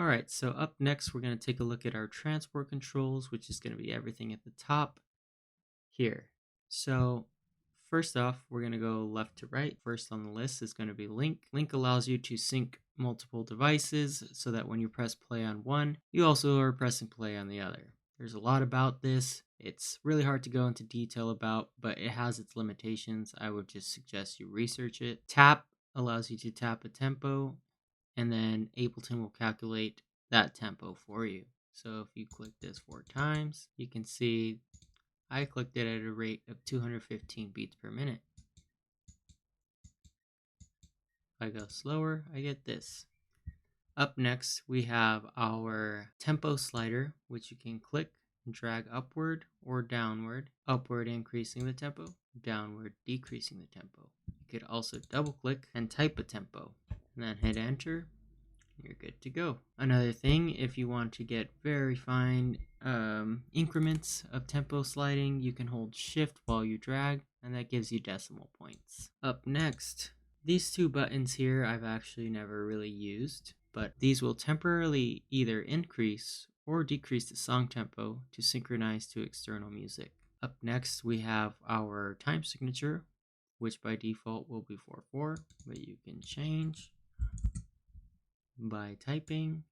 Alright, so up next we're going to take a look at our transport controls, which is going to be everything at the top here. So first off, we're going to go left to right. First on the list is going to be link. Link allows you to sync multiple devices so that when you press play on one, you also are pressing play on the other. There's a lot about this. It's really hard to go into detail about, but it has its limitations. I would just suggest you research it. Tap allows you to tap a tempo, and then Ableton will calculate that tempo for you. So if you click this 4 times, you can see I clicked it at a rate of 215 beats per minute. If I go slower, I get this. Up next, we have our tempo slider, which you can click and drag upward or downward. Upward increasing the tempo, downward decreasing the tempo. You could also double click and type a tempo, and then hit enter. You're good to go. Another thing, if you want to get very fine increments of tempo sliding, you can hold shift while you drag, and that gives you decimal points. Up next, these two buttons here I've actually never really used, but these will temporarily either increase or decrease the song tempo to synchronize to external music. Up next, we have our time signature, which by default will be 4/4, but you can change by typing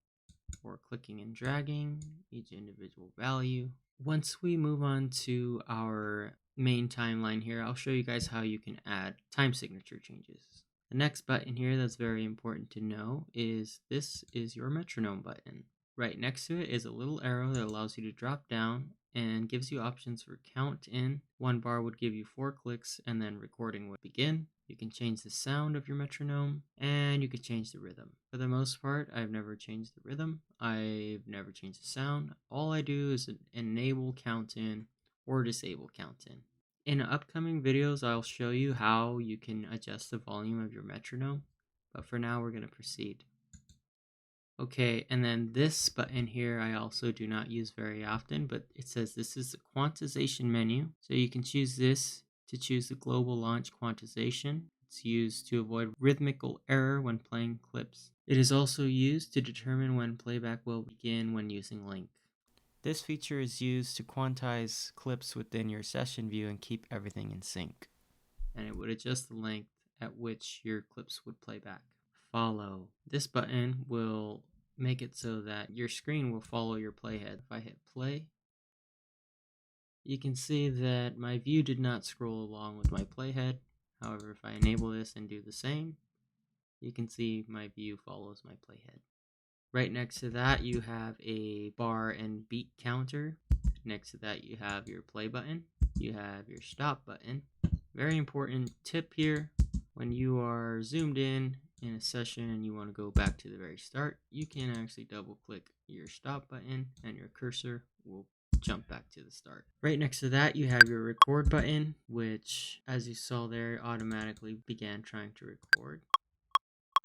or clicking and dragging each individual value. Once we move on to our main timeline here, I'll show you guys how you can add time signature changes. The next button here that's very important to know is this is your metronome button. Right next to it is a little arrow that allows you to drop down and gives you options for count in. One bar would give you 4 clicks and then recording would begin. You can change the sound of your metronome and you can change the rhythm. For the most part, I've never changed the rhythm. I've never changed the sound. All I do is enable count in or disable count in. In upcoming videos, I'll show you how you can adjust the volume of your metronome, but for now we're going to proceed. Okay, and then this button here I also do not use very often, but it says this is the quantization menu. So you can choose this to choose the global launch quantization. It's used to avoid rhythmical error when playing clips. It is also used to determine when playback will begin when using link. This feature is used to quantize clips within your session view and keep everything in sync. And it would adjust the length at which your clips would play back. Follow. This button will make it so that your screen will follow your playhead. If I hit play, you can see that my view did not scroll along with my playhead. However, if I enable this and do the same, you can see my view follows my playhead. Right next to that, you have a bar and beat counter. Next to that, you have your play button. You have your stop button. Very important tip here, when you are zoomed in a session and you want to go back to the very start, you can actually double click your stop button and your cursor will jump back to the start. Right next to that, you have your record button, which as you saw there automatically began trying to record.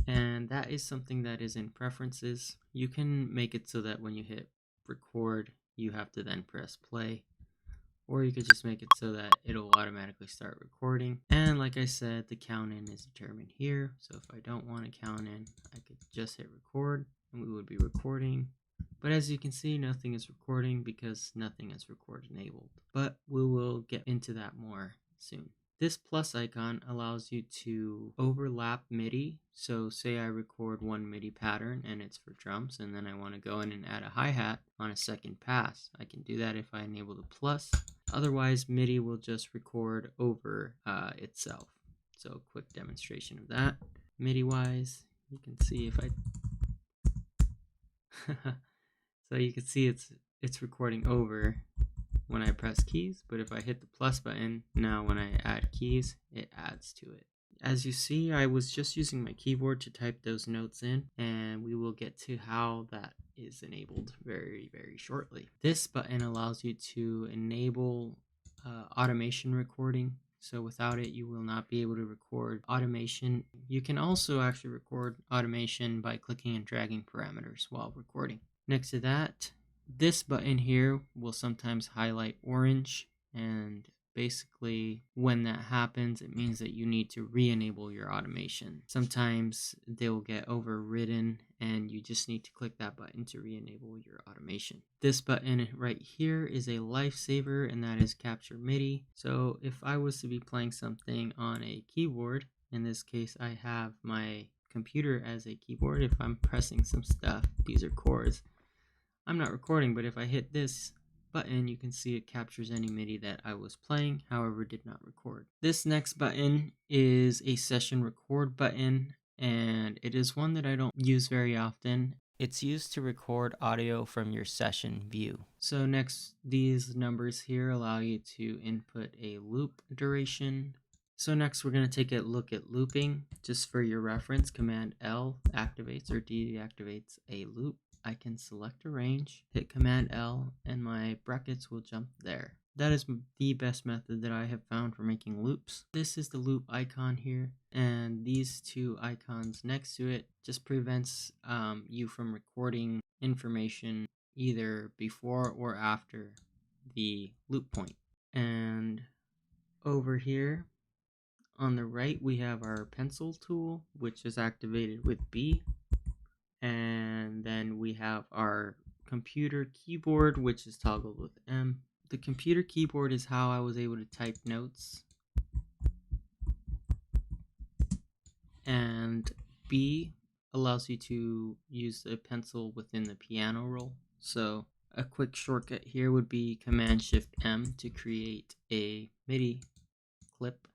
And that is something that is in preferences. You can make it so that when you hit record, you have to then press play. Or you could just make it so that it'll automatically start recording. And like I said, the count in is determined here. So if I don't want to count in, I could just hit record and we would be recording. But as you can see, nothing is recording because nothing is record enabled. But we will get into that more soon. This plus icon allows you to overlap MIDI. So say I record one MIDI pattern and it's for drums, and then I want to go in and add a hi-hat on a second pass. I can do that if I enable the plus. Otherwise, MIDI will just record over itself. So a quick demonstration of that. MIDI-wise, you can see if I... so you can see it's recording over when I press keys, but if I hit the plus button, now when I add keys, it adds to it. As you see, I was just using my keyboard to type those notes in, and we will get to how that is enabled very, very shortly. This button allows you to enable automation recording. So without it, you will not be able to record automation. You can also actually record automation by clicking and dragging parameters while recording. Next to that, this button here will sometimes highlight orange, and Basically, when that happens, it means that you need to re-enable your automation. Sometimes they'll get overridden and you just need to click that button to re-enable your automation. This button right here is a lifesaver, and that is capture MIDI. So if I was to be playing something on a keyboard, in this case I have my computer as a keyboard. If I'm pressing some stuff, these are chords, I'm not recording, but if I hit this button, you can see it captures any MIDI that I was playing, however did not record. This next button is a session record button, and it is one that I don't use very often. It's used to record audio from your session view. So next, these numbers here allow you to input a loop duration. So next we're going to take a look at looping. Just for your reference, Command L activates or deactivates a loop. I can select a range, hit Command L, and my brackets will jump there. That is the best method that I have found for making loops. This is the loop icon here, and these two icons next to it just prevents you from recording information either before or after the loop point. And over here on the right, we have our pencil tool, which is activated with B. And then we have our computer keyboard, which is toggled with M. The computer keyboard is how I was able to type notes. And B allows you to use the pencil within the piano roll. So a quick shortcut here would be Command Shift M to create a MIDI clip.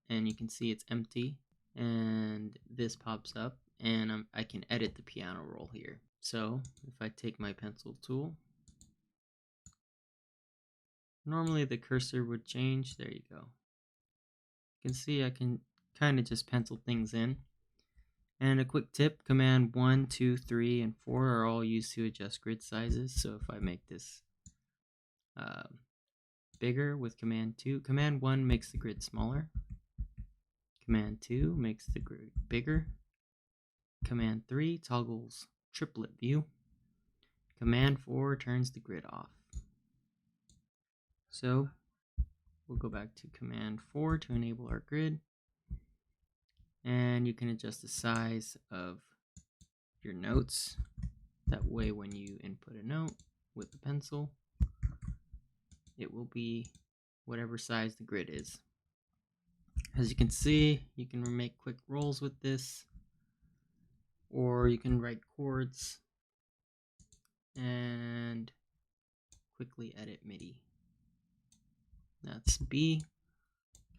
And you can see it's empty. And this pops up. And I can edit the piano roll here. So if I take my pencil tool, normally the cursor would change. There you go. You can see I can kind of just pencil things in. And a quick tip, Command 1, 2, 3, and 4 are all used to adjust grid sizes. So if I make this bigger with Command 2, Command 1 makes the grid smaller. Command 2 makes the grid bigger. Command 3 toggles triplet view. Command 4 turns the grid off. So we'll go back to Command 4 to enable our grid. And you can adjust the size of your notes. That way when you input a note with the pencil, it will be whatever size the grid is. As you can see, you can make quick rolls with this, or you can write chords and quickly edit MIDI. That's B.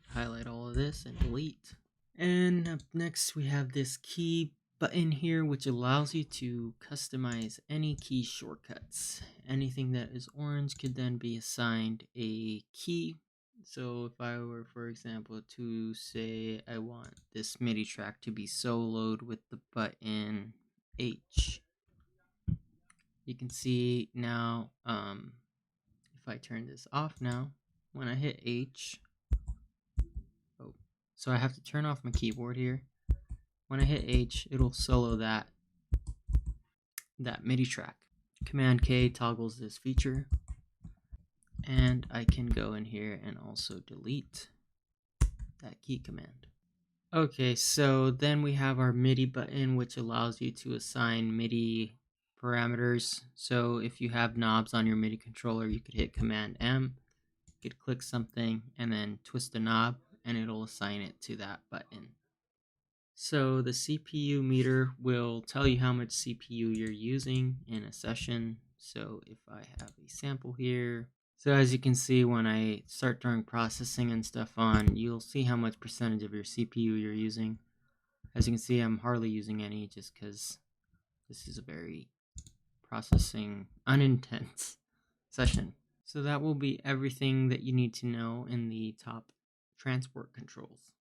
Highlight all of this and delete. And up next we have this key button here, which allows you to customize any key shortcuts. Anything that is orange could then be assigned a key. So if I were, for example, to say I want this MIDI track to be soloed with the button H, you can see now if I turn this off now, when I hit H, so I have to turn off my keyboard here. When I hit H, it'll solo that MIDI track. Command K toggles this feature. And I can go in here and also delete that key command. Okay, so then we have our MIDI button, which allows you to assign MIDI parameters. So if you have knobs on your MIDI controller, you could hit Command M, you could click something and then twist the knob, and it'll assign it to that button. So the CPU meter will tell you how much CPU you're using in a session. So if I have a sample here, so as you can see, when I start throwing processing and stuff on, you'll see how much percentage of your CPU you're using. As you can see, I'm hardly using any just because this is a very processing unintense session. So that will be everything that you need to know in the top transport controls.